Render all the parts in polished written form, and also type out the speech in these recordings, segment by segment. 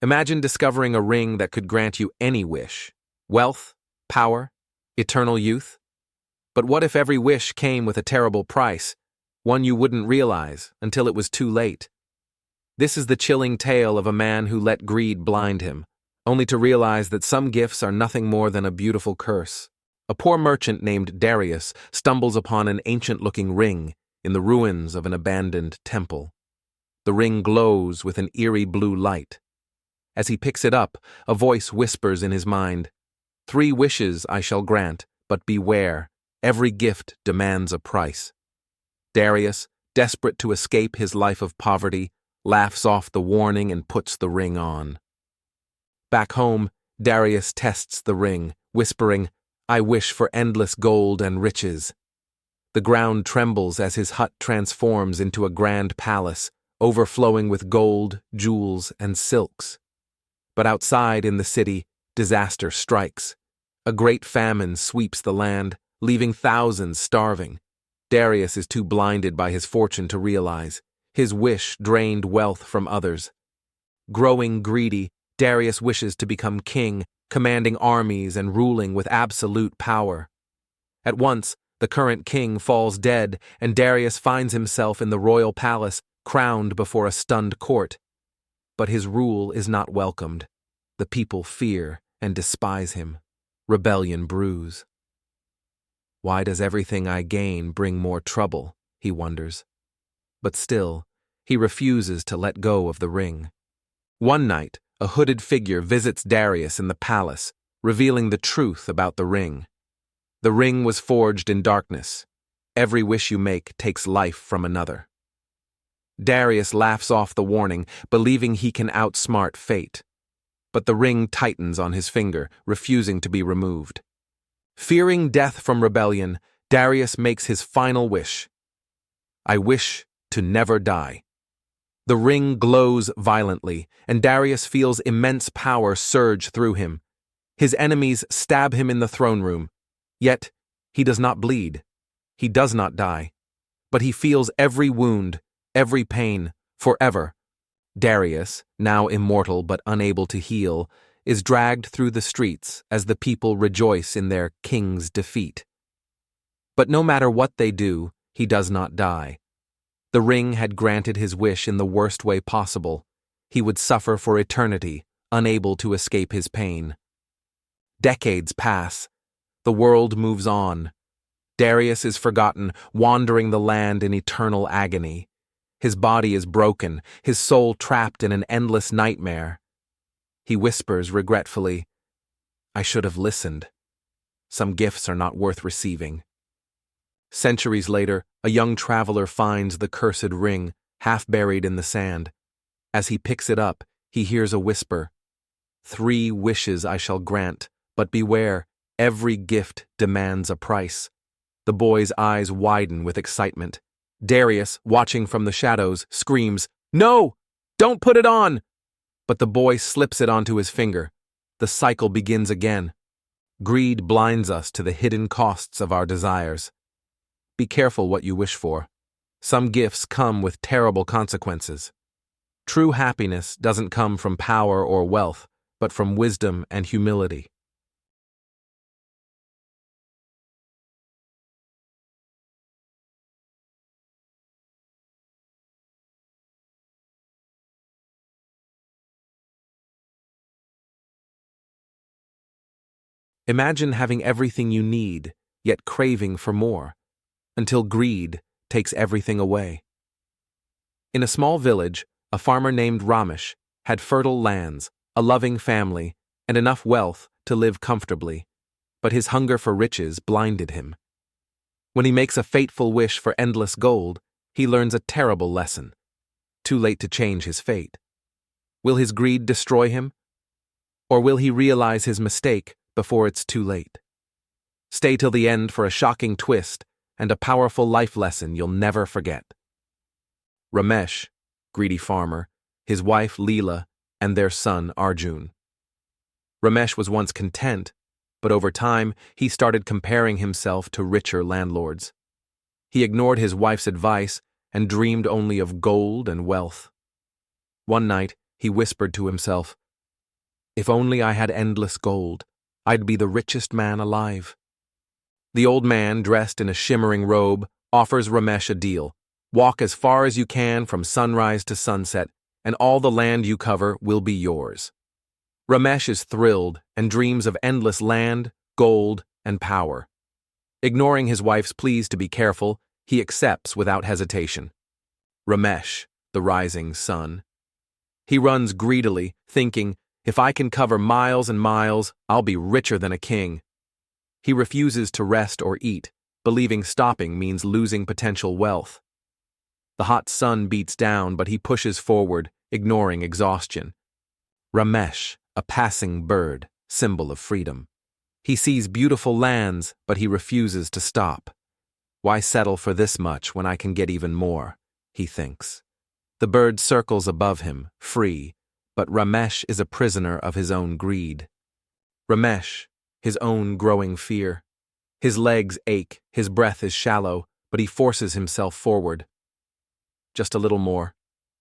Imagine discovering a ring that could grant you any wish: wealth, power, eternal youth. But what if every wish came with a terrible price, one you wouldn't realize until it was too late? This is the chilling tale of a man who let greed blind him, only to realize that some gifts are nothing more than a beautiful curse. A poor merchant named Darius stumbles upon an ancient-looking ring in the ruins of an abandoned temple. The ring glows with an eerie blue light. As he picks it up, a voice whispers in his mind, "3 wishes I shall grant, but beware, every gift demands a price." Darius, desperate to escape his life of poverty, laughs off the warning and puts the ring on. Back home, Darius tests the ring, whispering, "I wish for endless gold and riches." The ground trembles as his hut transforms into a grand palace, overflowing with gold, jewels, and silks. But outside in the city, disaster strikes. A great famine sweeps the land, leaving thousands starving. Darius is too blinded by his fortune to realize. His wish drained wealth from others. Growing greedy, Darius wishes to become king, commanding armies and ruling with absolute power. At once, the current king falls dead, and Darius finds himself in the royal palace, crowned before a stunned court. But his rule is not welcomed. The people fear and despise him. Rebellion brews. Why does everything I gain bring more trouble? He wonders. But still, he refuses to let go of the ring. One night, a hooded figure visits Darius in the palace, revealing the truth about the ring. The ring was forged in darkness. Every wish you make takes life from another. Darius laughs off the warning, believing he can outsmart fate. But the ring tightens on his finger, refusing to be removed. Fearing death from rebellion, Darius makes his final wish. "I wish to never die." The ring glows violently, and Darius feels immense power surge through him. His enemies stab him in the throne room, yet he does not bleed. He does not die, but he feels every wound, every pain, forever. Darius, now immortal but unable to heal, is dragged through the streets as the people rejoice in their king's defeat. But no matter what they do, he does not die. The ring had granted his wish in the worst way possible. He would suffer for eternity, unable to escape his pain. Decades pass. The world moves on. Darius is forgotten, wandering the land in eternal agony. His body is broken, his soul trapped in an endless nightmare. He whispers regretfully, "I should have listened. Some gifts are not worth receiving." Centuries later, a young traveler finds the cursed ring, half buried in the sand. As he picks it up, he hears a whisper, "3 wishes I shall grant, but beware, every gift demands a price." The boy's eyes widen with excitement. Darius, watching from the shadows, screams, "No! Don't put it on!" But the boy slips it onto his finger. The cycle begins again. Greed blinds us to the hidden costs of our desires. Be careful what you wish for. Some gifts come with terrible consequences. True happiness doesn't come from power or wealth, but from wisdom and humility. Imagine having everything you need, yet craving for more, until greed takes everything away. In a small village, a farmer named Ramesh had fertile lands, a loving family, and enough wealth to live comfortably, but his hunger for riches blinded him. When he makes a fateful wish for endless gold, he learns a terrible lesson. Too late to change his fate. Will his greed destroy him? Or will he realize his mistake before it's too late? Stay till the end for a shocking twist and a powerful life lesson you'll never forget. Ramesh, greedy farmer, his wife Leela, and their son Arjun. Ramesh was once content, but over time he started comparing himself to richer landlords. He ignored his wife's advice and dreamed only of gold and wealth. One night, he whispered to himself, If only I had endless gold, I'd be the richest man alive. The old man, dressed in a shimmering robe, offers Ramesh a deal. Walk as far as you can from sunrise to sunset, and all the land you cover will be yours. Ramesh is thrilled and dreams of endless land, gold, and power. Ignoring his wife's pleas to be careful, he accepts without hesitation. Ramesh, the rising sun. He runs greedily, thinking, if I can cover miles and miles, I'll be richer than a king. He refuses to rest or eat, believing stopping means losing potential wealth. The hot sun beats down, but he pushes forward, ignoring exhaustion. Ramesh, a passing bird, symbol of freedom. He sees beautiful lands, but he refuses to stop. Why settle for this much when I can get even more? He thinks. The bird circles above him, free, but Ramesh is a prisoner of his own greed. Ramesh, his own growing fear. His legs ache, his breath is shallow, but he forces himself forward. Just a little more,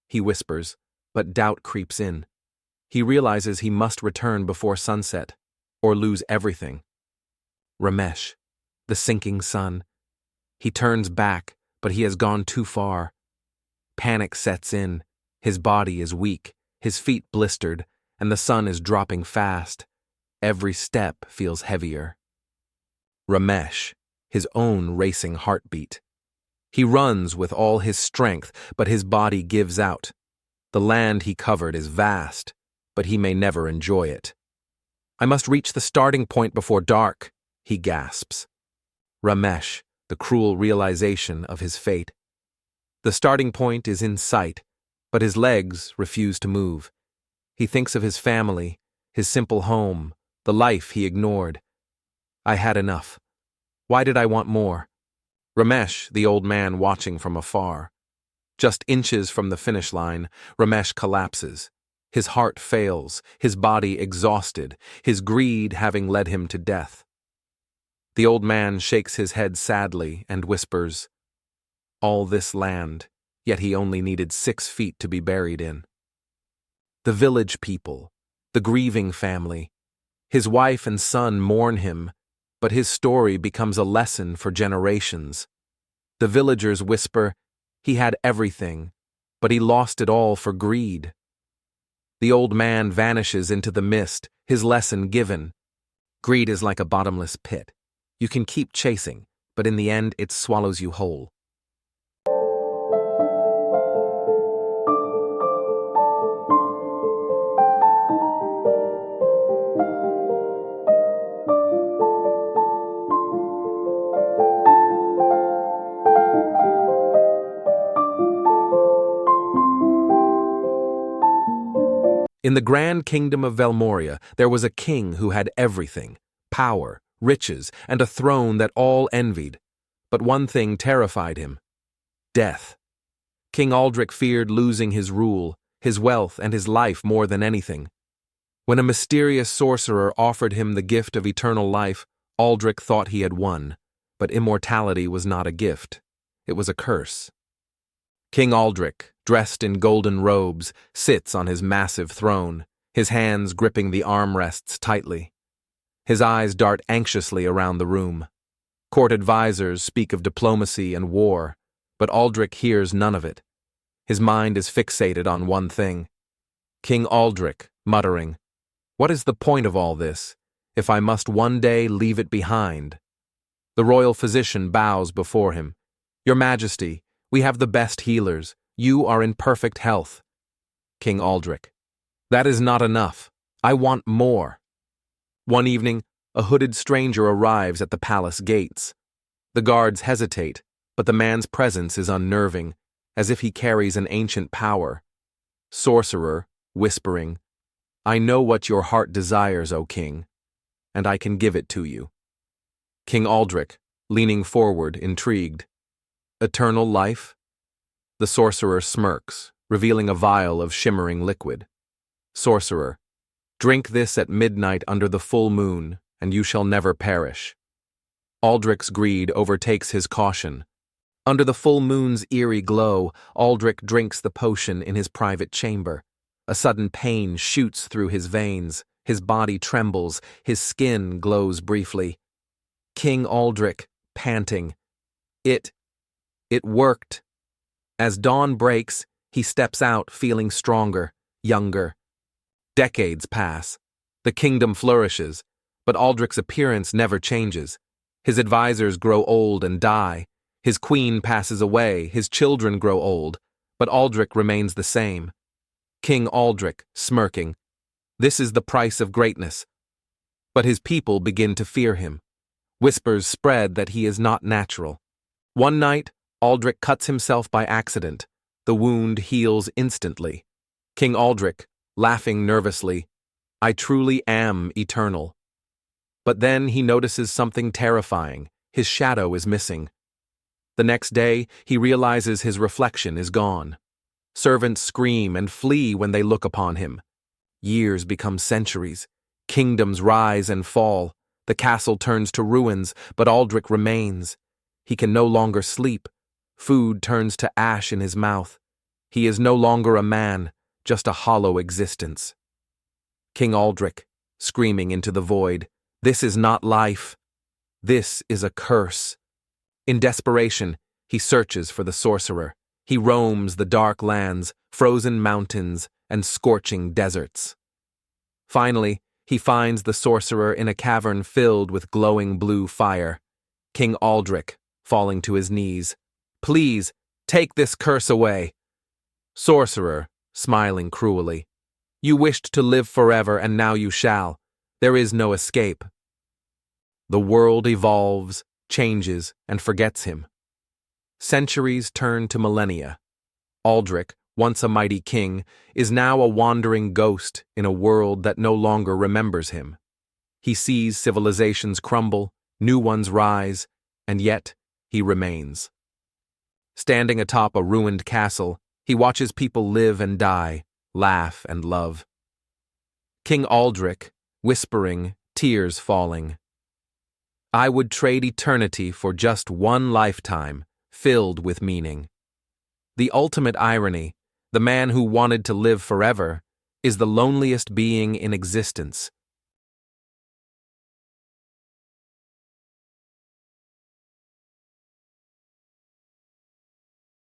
he whispers, but doubt creeps in. He realizes he must return before sunset, or lose everything. Ramesh, the sinking sun. He turns back, but he has gone too far. Panic sets in, his body is weak, his feet blistered, and the sun is dropping fast. Every step feels heavier. Ramesh, his own racing heartbeat. He runs with all his strength, but his body gives out. The land he covered is vast, but he may never enjoy it. I must reach the starting point before dark, he gasps. Ramesh, the cruel realization of his fate. The starting point is in sight, but his legs refuse to move. He thinks of his family, his simple home, the life he ignored. I had enough. Why did I want more? Ramesh, the old man watching from afar. Just inches from the finish line, Ramesh collapses. His heart fails, his body exhausted, his greed having led him to death. The old man shakes his head sadly and whispers, all this land, yet he only needed 6 feet to be buried in. The village people, the grieving family. His wife and son mourn him, but his story becomes a lesson for generations. The villagers whisper, he had everything, but he lost it all for greed. The old man vanishes into the mist, his lesson given. Greed is like a bottomless pit. You can keep chasing, but in the end it swallows you whole. In the grand kingdom of Velmoria, there was a king who had everything, power, riches, and a throne that all envied. But one thing terrified him: death. King Aldrich feared losing his rule, his wealth, and his life more than anything. When a mysterious sorcerer offered him the gift of eternal life, Aldrich thought he had won, but immortality was not a gift. It was a curse. King Aldrich, dressed in golden robes, sits on his massive throne, his hands gripping the armrests tightly. His eyes dart anxiously around the room. Court advisors speak of diplomacy and war, but Aldrich hears none of it. His mind is fixated on one thing. King Aldrich, muttering, "What is the point of all this, if I must one day leave it behind?" The royal physician bows before him. "Your Majesty, we have the best healers. You are in perfect health." King Aldrich, "That is not enough. I want more." One evening, a hooded stranger arrives at the palace gates. The guards hesitate, but the man's presence is unnerving, as if he carries an ancient power. Sorcerer, whispering, "I know what your heart desires, O king, and I can give it to you." King Aldrich, leaning forward, intrigued, "Eternal life?" The sorcerer smirks, revealing a vial of shimmering liquid. Sorcerer, "Drink this at midnight under the full moon, and you shall never perish." Aldrich's greed overtakes his caution. Under the full moon's eerie glow, Aldrich drinks the potion in his private chamber. A sudden pain shoots through his veins, His body trembles, his skin glows briefly. King Aldrich, panting. It worked. As dawn breaks, he steps out feeling stronger, younger. Decades pass. The kingdom flourishes, but Aldrich's appearance never changes. His advisors grow old and die. His queen passes away, his children grow old, but Aldrich remains the same. King Aldrich, smirking. This is the price of greatness. But his people begin to fear him. Whispers spread that he is not natural. One night, Aldrich cuts himself by accident. The wound heals instantly. King Aldrich, laughing nervously, I truly am eternal. But then he notices something terrifying. His shadow is missing. The next day, he realizes his reflection is gone. Servants scream and flee when they look upon him. Years become centuries. Kingdoms rise and fall. The castle turns to ruins, but Aldrich remains. He can no longer sleep. Food turns to ash in his mouth. He is no longer a man, just a hollow existence. King Aldrich, screaming into the void, this is not life. This is a curse. In desperation, he searches for the sorcerer. He roams the dark lands, frozen mountains, and scorching deserts. Finally, he finds the sorcerer in a cavern filled with glowing blue fire. King Aldrich, falling to his knees. Please, take this curse away. Sorcerer, smiling cruelly. You wished to live forever, and now you shall. There is no escape. The world evolves, changes, and forgets him. Centuries turn to millennia. Aldrich, once a mighty king, is now a wandering ghost in a world that no longer remembers him. He sees civilizations crumble, new ones rise, and yet he remains. Standing atop a ruined castle, he watches people live and die, laugh and love. King Aldrich, whispering, tears falling. I would trade eternity for just one lifetime, filled with meaning. The ultimate irony, the man who wanted to live forever, is the loneliest being in existence,